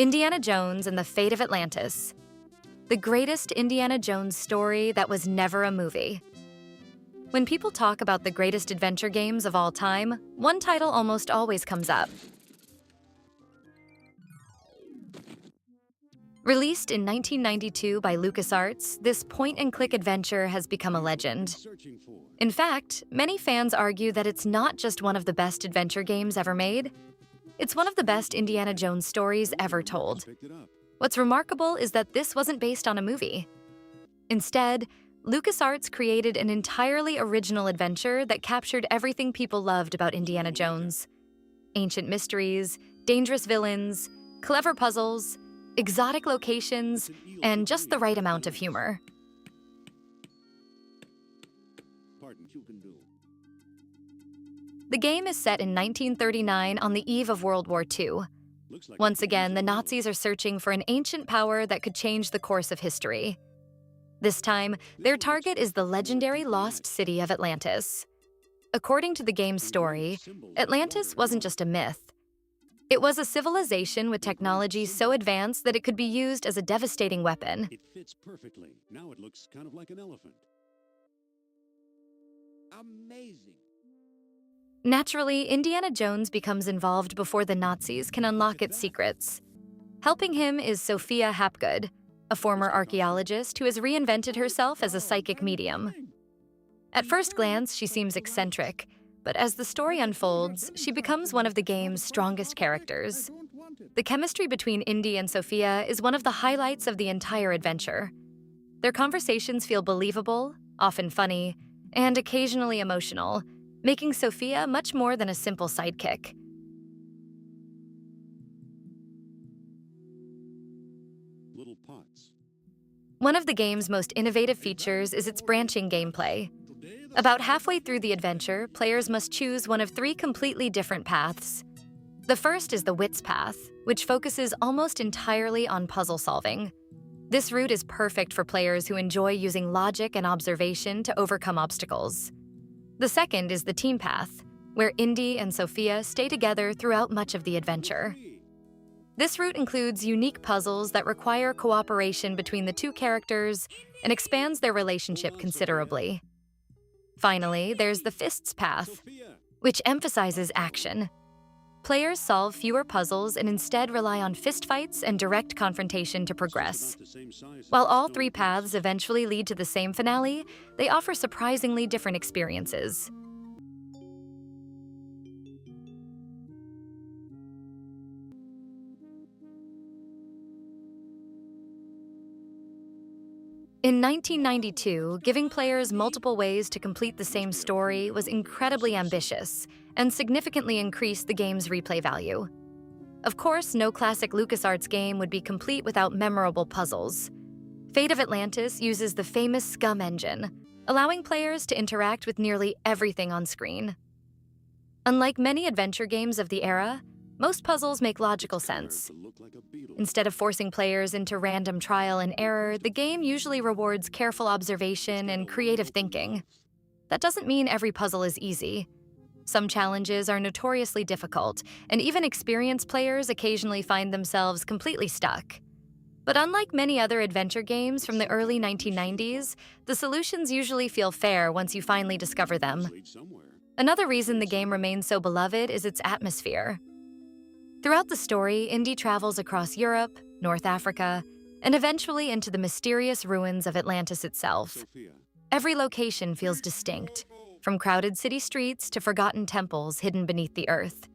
Indiana Jones and the Fate of Atlantis. The greatest Indiana Jones story that was never a movie. When people talk about the greatest adventure games of all time, one title almost always comes up. Released in 1992 by LucasArts, this point-and-click adventure has become a legend. In fact, many fans argue that it's not just one of the best adventure games ever made, it's one of the best Indiana Jones stories ever told. What's remarkable is that this wasn't based on a movie. Instead, LucasArts created an entirely original adventure that captured everything people loved about Indiana Jones. Ancient mysteries, dangerous villains, clever puzzles, exotic locations, and just the right amount of humor. The game is set in 1939 on the eve of World War II. Once again, the Nazis are searching for an ancient power that could change the course of history. This time, their target is the legendary lost city of Atlantis. According to the game's story, Atlantis wasn't just a myth. It was a civilization with technology so advanced that it could be used as a devastating weapon. It fits perfectly. Now it looks kind of like an elephant. Amazing. Naturally, Indiana Jones becomes involved before the Nazis can unlock its secrets. Helping him is Sophia Hapgood, a former archaeologist who has reinvented herself as a psychic medium. At first glance, she seems eccentric, but as the story unfolds, she becomes one of the game's strongest characters. The chemistry between Indy and Sophia is one of the highlights of the entire adventure. Their conversations feel believable, often funny, and occasionally emotional, making Sophia much more than a simple sidekick. Little pots. One of the game's most innovative features is its branching gameplay. About halfway through the adventure, players must choose one of three completely different paths. The first is the Wits path, which focuses almost entirely on puzzle solving. This route is perfect for players who enjoy using logic and observation to overcome obstacles. The second is the Team path, where Indy and Sophia stay together throughout much of the adventure. This route includes unique puzzles that require cooperation between the two characters and expands their relationship considerably. Finally, there's the Fists path, which emphasizes action. Players solve fewer puzzles and instead rely on fistfights and direct confrontation to progress. While all three paths eventually lead to the same finale, they offer surprisingly different experiences. In 1992, giving players multiple ways to complete the same story was incredibly ambitious and significantly increased the game's replay value. Of course, no classic LucasArts game would be complete without memorable puzzles. Fate of Atlantis uses the famous Scum engine, allowing players to interact with nearly everything on screen. Unlike many adventure games of the era, most puzzles make logical sense. Instead of forcing players into random trial and error, the game usually rewards careful observation and creative thinking. That doesn't mean every puzzle is easy. Some challenges are notoriously difficult, and even experienced players occasionally find themselves completely stuck. But unlike many other adventure games from the early 1990s, the solutions usually feel fair once you finally discover them. Another reason the game remains so beloved is its atmosphere. Throughout the story, Indy travels across Europe, North Africa, and eventually into the mysterious ruins of Atlantis itself. Every location feels distinct, from crowded city streets to forgotten temples hidden beneath the earth.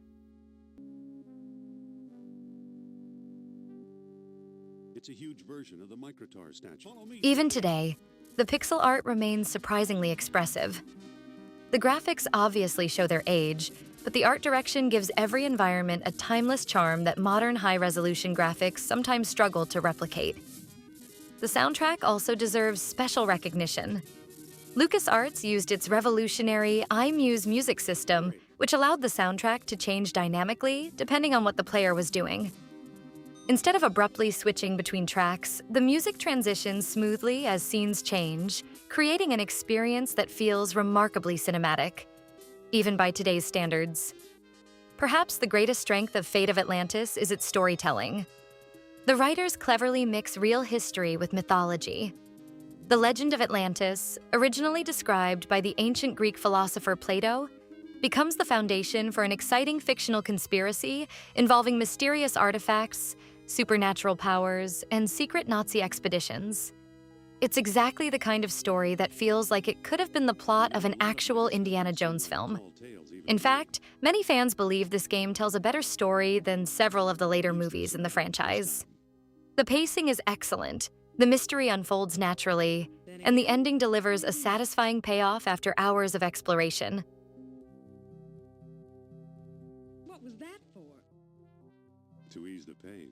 It's a huge version of the Microtar statue. Even today, the pixel art remains surprisingly expressive. The graphics obviously show their age, but the art direction gives every environment a timeless charm that modern high-resolution graphics sometimes struggle to replicate. The soundtrack also deserves special recognition. LucasArts used its revolutionary iMuse music system, which allowed the soundtrack to change dynamically depending on what the player was doing. Instead of abruptly switching between tracks, the music transitions smoothly as scenes change, creating an experience that feels remarkably cinematic, even by today's standards. Perhaps the greatest strength of Fate of Atlantis is its storytelling. The writers cleverly mix real history with mythology. The legend of Atlantis, originally described by the ancient Greek philosopher Plato, becomes the foundation for an exciting fictional conspiracy involving mysterious artifacts, supernatural powers, and secret Nazi expeditions. It's exactly the kind of story that feels like it could have been the plot of an actual Indiana Jones film. In fact, many fans believe this game tells a better story than several of the later movies in the franchise. The pacing is excellent, the mystery unfolds naturally, and the ending delivers a satisfying payoff after hours of exploration. What was that for? To ease the pain.